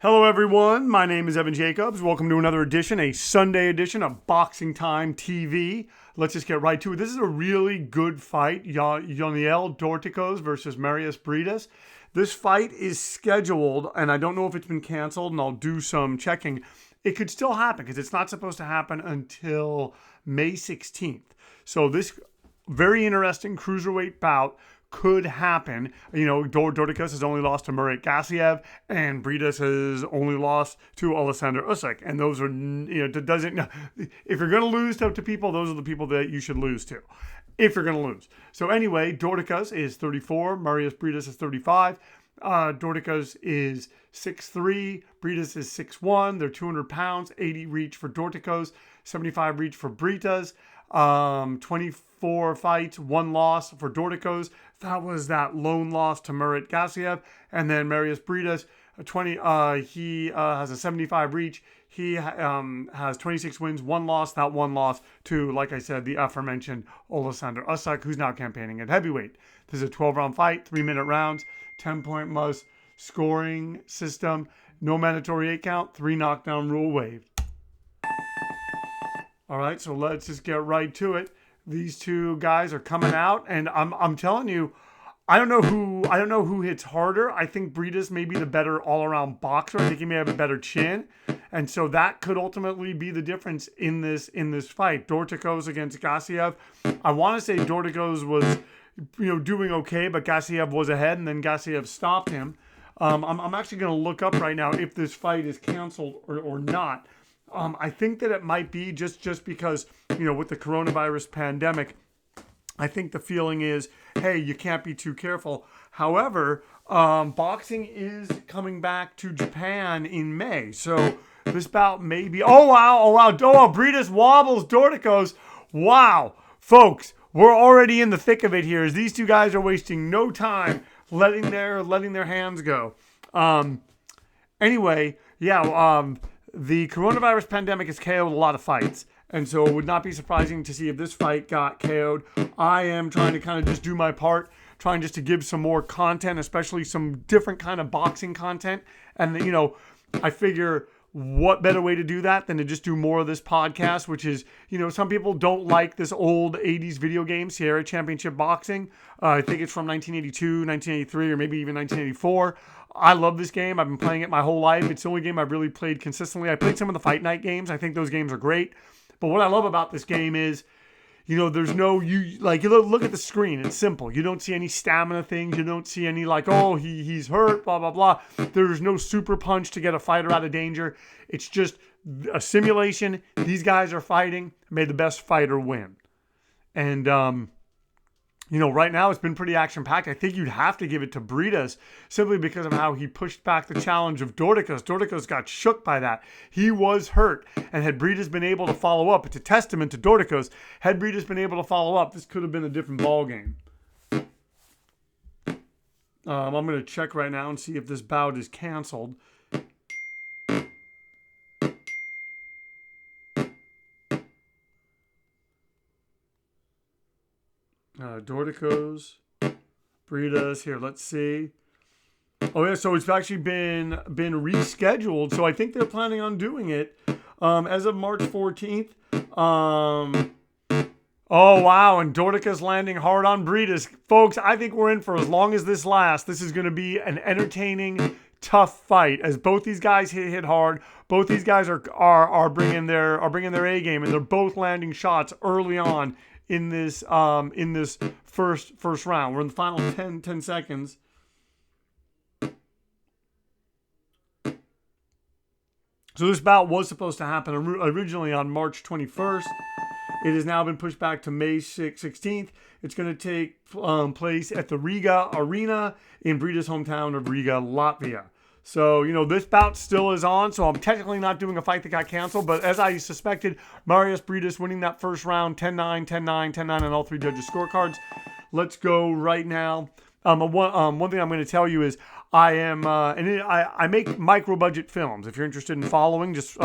Hello everyone, my name is Evan Jacobs. Welcome to another edition, a Sunday edition of Boxing Time TV. Let's just get right to it. This is a really good fight, Yuniel Dorticos versus Mairis Briedis. This fight is scheduled, and I don't know if it's been canceled, and I'll do some checking. It could still happen because it's not supposed to happen until May 16th. So this very interesting cruiserweight bout could happen. You know, Dorticos has only lost to Murat Gassiev, and Briedis has only lost to Alexander Usyk. And those are, if you're going to lose to people, those are the people that you should lose to, if you're going to lose. So anyway, Dorticos is 34, Mairis Briedis is 35. Dorticos is 6'3", Briedis is 6'1". They're 200 pounds, 80 reach for Dorticos, 75 reach for Briedis. 24 fights, 1 loss for Dorticos. That was that lone loss to Murat Gassiev. And then Mairis Briedis, he has a 75 reach. He has 26 wins, 1 loss. That 1 loss to, like I said, the aforementioned Alexander Usyk, who's now campaigning at heavyweight. This is a 12-round fight, 3-minute rounds, 10-point must scoring system, no mandatory 8 count, 3 knockdown rule waived. All right, so let's just get right to it. These two guys are coming out, and I'm telling you, I don't know who hits harder. I think Briedis may be the better all-around boxer. I think he may have a better chin, and so that could ultimately be the difference in this fight. Dorticos against Gassiev. I want to say Dorticos was, doing okay, but Gassiev was ahead, and then Gassiev stopped him. I'm actually going to look up right now if this fight is canceled or not. I think that it might be just because, with the coronavirus pandemic, I think the feeling is, hey, you can't be too careful. However, boxing is coming back to Japan in May. So this bout may be, oh, wow, Briedis wobbles Dorticos. Wow, folks, we're already in the thick of it here as these two guys are wasting no time letting their hands go. The coronavirus pandemic has KO'd a lot of fights. And so it would not be surprising to see if this fight got KO'd. I am trying to kind of just do my part, trying just to give some more content, especially some different kind of boxing content. And, I figure what better way to do that than to just do more of this podcast, which is, some people don't like this old 80s video game, Sierra Championship Boxing. I think it's from 1982, 1983, or maybe even 1984. I love this game. I've been playing it my whole life. It's the only game I've really played consistently. I played some of the Fight Night games. I think those games are great. But what I love about this game is, there's no, you look at the screen. It's simple. You don't see any stamina things. You don't see any he's hurt, blah, blah, blah. There's no super punch to get a fighter out of danger. It's just a simulation. These guys are fighting. May the best fighter win. And, right now it's been pretty action-packed. I think you'd have to give it to Briedis simply because of how he pushed back the challenge of Dorticos. Dorticos got shook by that. He was hurt. And had Briedis been able to follow up, it's a testament to Dorticos. Had Briedis been able to follow up, this could have been a different ballgame. I'm going to check right now and see if this bout is canceled. Dorticos, Briedis, here, let's see. Oh yeah, so it's actually been rescheduled. So I think they're planning on doing it as of March 14th. Oh wow, and Dorticos landing hard on Briedis. Folks, I think we're in for as long as this lasts. This is going to be an entertaining, tough fight as both these guys hit hard. Both these guys are bringing their A game, and they're both landing shots early on in this first round. We're in the final 10 seconds. So this bout was supposed to happen originally on March 21st. It has now been pushed back to May 16th. It's going to take place at the Riga Arena in Briedis' hometown of Riga, Latvia. So, this bout still is on, so I'm technically not doing a fight that got canceled, but as I suspected, Mairis Briedis winning that first round, 10-9, 10-9, 10-9 on all 3 judges' scorecards. Let's go right now. One thing I'm going to tell you is I make micro-budget films. If you're interested in following, just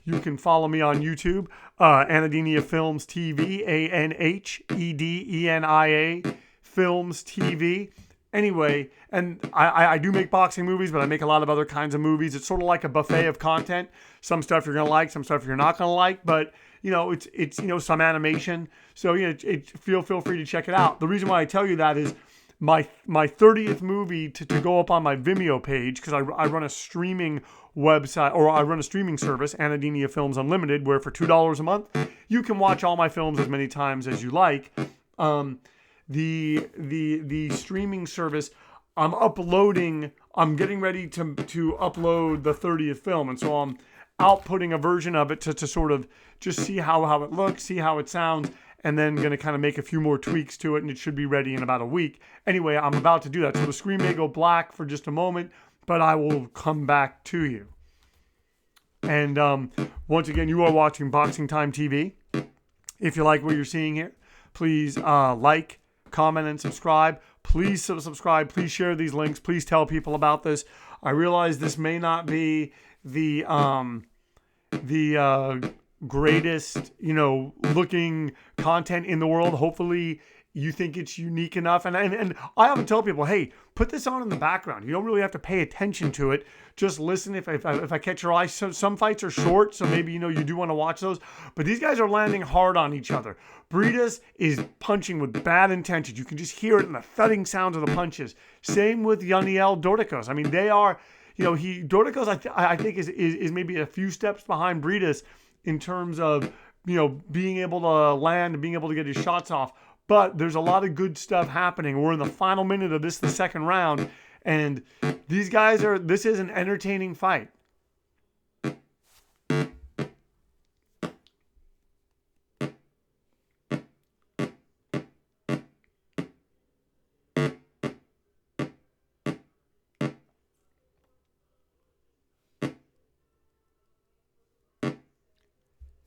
you can follow me on YouTube, Anadenia Films TV, ANHEDENIA Films TV. Anyway, and I do make boxing movies, but I make a lot of other kinds of movies. It's sort of like a buffet of content. Some stuff you're gonna like, some stuff you're not gonna like, but it's some animation. So feel free to check it out. The reason why I tell you that is my 30th movie to go up on my Vimeo page, because I run a streaming website, or I run a streaming service, Anadenia Films Unlimited, where for $2 a month you can watch all my films as many times as you like. The streaming service, I'm getting ready to upload the 30th film, and so I'm outputting a version of it to sort of just see how it looks, see how it sounds, and then going to kind of make a few more tweaks to it, and it should be ready in about a week. Anyway, I'm about to do that, so the screen may go black for just a moment, but I will come back to you. And once again, you are watching Boxing Time TV. If you like what you're seeing here, please like, comment, and subscribe. Please subscribe. Please share these links. Please tell people about this. I realize this may not be the greatest, looking content in the world. Hopefully you think it's unique enough. And I often tell people, hey, put this on in the background. You don't really have to pay attention to it. Just listen if I catch your eye. So some fights are short, so maybe, you do want to watch those. But these guys are landing hard on each other. Briedis is punching with bad intentions. You can just hear it in the thudding sounds of the punches. Same with Yuniel Dorticos. I mean, they are, Dorticos, I think is maybe a few steps behind Briedis in terms of, being able to land and being able to get his shots off. But there's a lot of good stuff happening. We're in the final minute of the second round, and these guys this is an entertaining fight.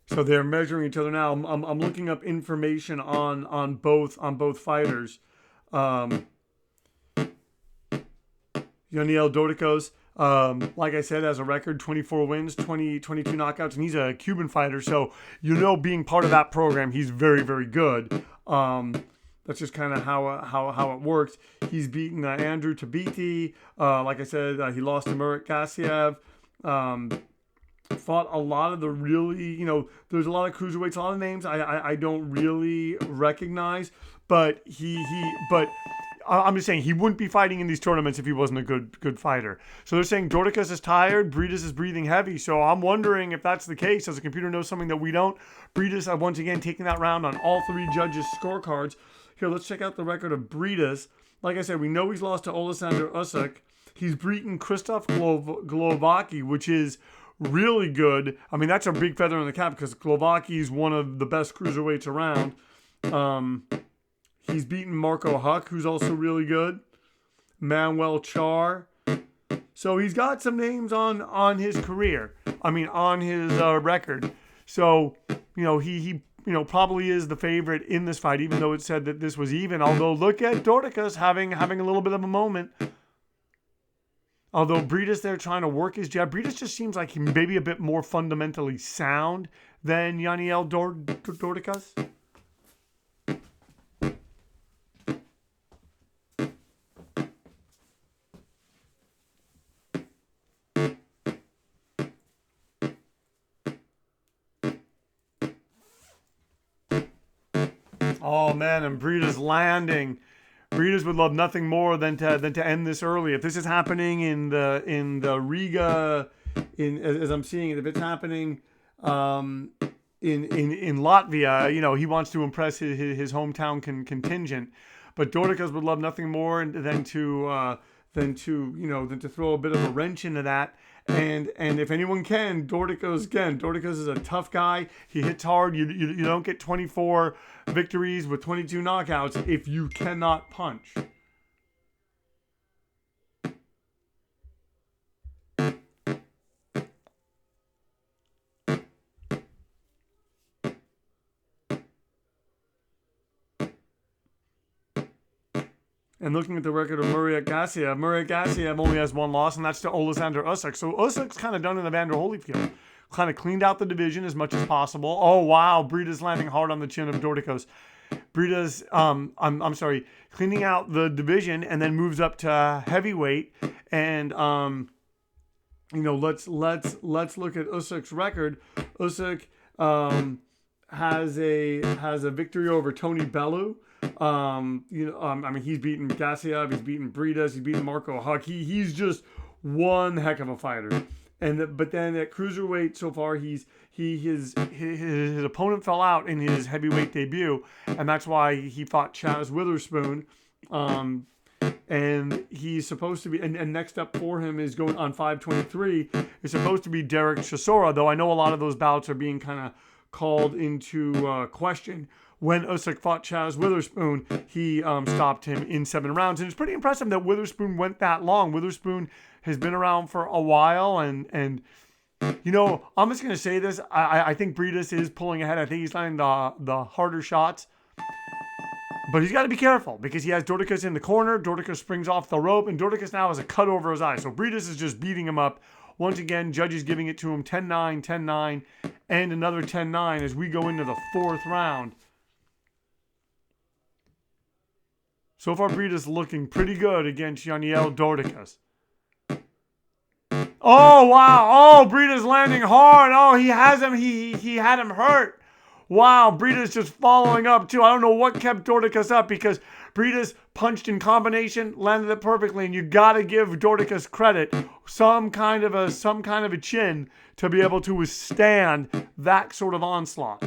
So they're measuring each other now. I'm looking up information on both fighters. Yuniel Dorticos, like I said, has a record 24 wins, 22 knockouts, and he's a Cuban fighter. So being part of that program, he's very, very good. That's just kind of how it works. He's beaten Andrew Tabiti. Like I said, he lost to Mairis Briedis. Fought a lot of the really, there's a lot of cruiserweights, a lot of names I don't really recognize, but I'm just saying he wouldn't be fighting in these tournaments if he wasn't a good fighter. So they're saying Dorticos is tired, Briedis is breathing heavy. So I'm wondering if that's the case. Does the computer know something that we don't? Briedis, once again, taking that round on all three judges' scorecards. Here, let's check out the record of Briedis. Like I said, we know he's lost to Oleksandr Usyk. He's beaten Krzysztof Glowacki, which is really good. I mean, that's a big feather in the cap because Glowacki is one of the best cruiserweights around. He's beaten Marco Huck, who's also really good. Manuel Char. So he's got some names on his career. I mean, on his record. So, he probably is the favorite in this fight, even though it said that this was even. Although, look at Dorticos having a little bit of a moment. Although Briedis there trying to work his jab. Briedis just seems like he may be a bit more fundamentally sound than Yuniel Dorticos. Oh man, and Briedis landing. Briedis would love nothing more than to end this early. If this is happening in the Riga, as I'm seeing it, if it's happening in Latvia, he wants to impress his hometown contingent. But Dorticos would love nothing more than to throw a bit of a wrench into that. And if anyone can, Dorticos can. Dorticos is a tough guy. He hits hard. You don't get 24 victories with 22 knockouts if you cannot punch. And looking at the record of Mairis Briedis only has one loss, and that's to Oleksandr Usyk. So Usyk's kind of done in the Vander Holyfield. Kind of cleaned out the division as much as possible. Oh, wow. Briedis landing hard on the chin of Dorticos. Briedis, I'm sorry, cleaning out the division and then moves up to heavyweight. And let's look at Usyk's record. Usyk has a victory over Tony Bellew. He's beaten Gassiev, he's beaten Briedis, he's beaten Marco Huck. He's just one heck of a fighter. But then at cruiserweight so far, his opponent fell out in his heavyweight debut, and that's why he fought Chaz Witherspoon. And he's supposed to be, and next up for him is going on 523. Is supposed to be Derek Chisora, though I know a lot of those bouts are being kind of called into question. When Usyk fought Chaz Witherspoon, he stopped him in 7 rounds. And it's pretty impressive that Witherspoon went that long. Witherspoon has been around for a while. And I'm just going to say this. I think Briedis is pulling ahead. I think he's landing the harder shots. But he's got to be careful because he has Dorticos in the corner. Dorticos springs off the rope, and Dorticos now has a cut over his eye. So Briedis is just beating him up. Once again, judges giving it to him 10-9, 10-9, and another 10-9 as we go into the 4th round. So far, Briedis looking pretty good against Yuniel Dorticos. Oh, wow. Oh, Briedis landing hard. Oh, he has him. He had him hurt. Wow, Briedis just following up, too. I don't know what kept Dorticos up because Briedis punched in combination, landed it perfectly, and you got to give Dorticos credit, some kind of a chin to be able to withstand that sort of onslaught.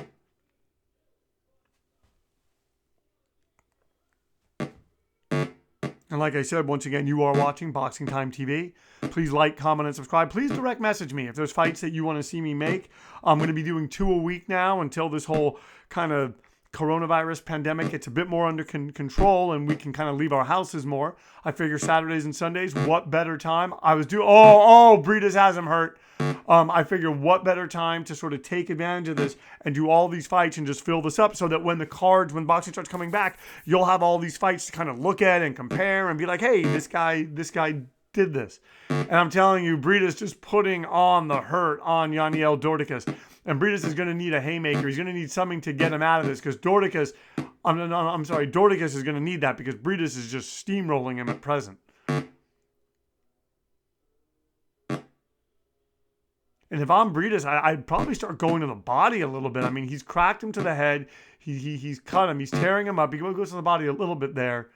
And like I said, once again, you are watching Boxing Time TV. Please like, comment, and subscribe. Please direct message me if there's fights that you want to see me make. I'm going to be doing 2 a week now until this whole kind of coronavirus pandemic gets a bit more under control and we can kind of leave our houses more. I figure Saturdays and Sundays, what better time? Briedis has him hurt. I figure what better time to sort of take advantage of this and do all these fights and just fill this up so that when boxing starts coming back, you'll have all these fights to kind of look at and compare and be like, hey, this guy did this. And I'm telling you, Briedis just putting on the hurt on Yuniel Dorticos. And Briedis is going to need a haymaker. He's going to need something to get him out of this because Dorticos is going to need that because Briedis is just steamrolling him at present. And if I'm Briedis, I'd probably start going to the body a little bit. I mean, he's cracked him to the head. He's cut him. He's tearing him up. He goes to the body a little bit there.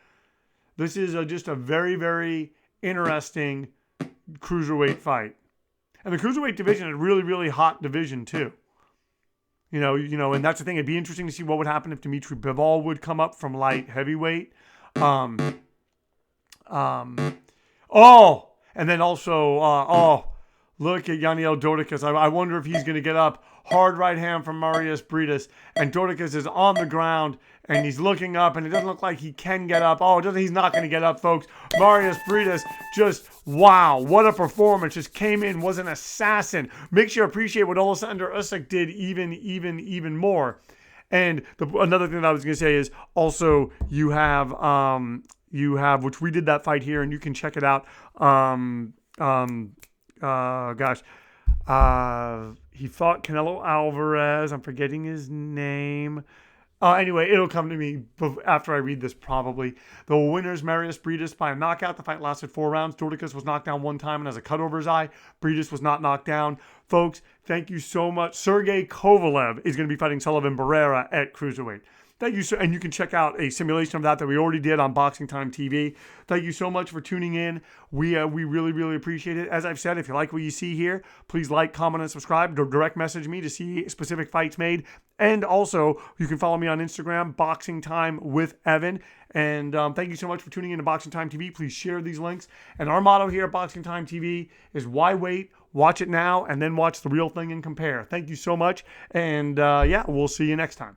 This is just a very, very interesting cruiserweight fight. And the cruiserweight division is a really, really hot division too. And that's the thing. It'd be interesting to see what would happen if Dimitri Bivol would come up from light heavyweight. And then also, look at Yuniel Dorticos. I wonder if he's going to get up. Hard right hand from Mairis Briedis. And Dorticos is on the ground. And he's looking up. And it doesn't look like he can get up. He's not going to get up, folks. Mairis Briedis just, wow. What a performance. Just came in. Was an assassin. Makes you appreciate what Alexander Usyk did even more. And another thing that I was going to say is also you have, which we did that fight here. And you can check it out. He fought Canelo Alvarez. I'm forgetting his name. Anyway, it'll come to me after I read this probably. The winner's Mairis Briedis by a knockout. The fight lasted 4 rounds. Dorticos was knocked down 1 time and has a cut over his eye. Briedis was not knocked down. Folks, thank you so much. Sergey Kovalev is going to be fighting Sullivan Barrera at cruiserweight. Thank you, sir. And you can check out a simulation of that we already did on Boxing Time TV. Thank you so much for tuning in. We really, really appreciate it. As I've said, if you like what you see here, please like, comment, and subscribe. Direct message me to see specific fights made. And also, you can follow me on Instagram, Boxing Time with Evan. And thank you so much for tuning in to Boxing Time TV. Please share these links. And our motto here at Boxing Time TV is why wait? Watch it now, and then watch the real thing and compare. Thank you so much. And we'll see you next time.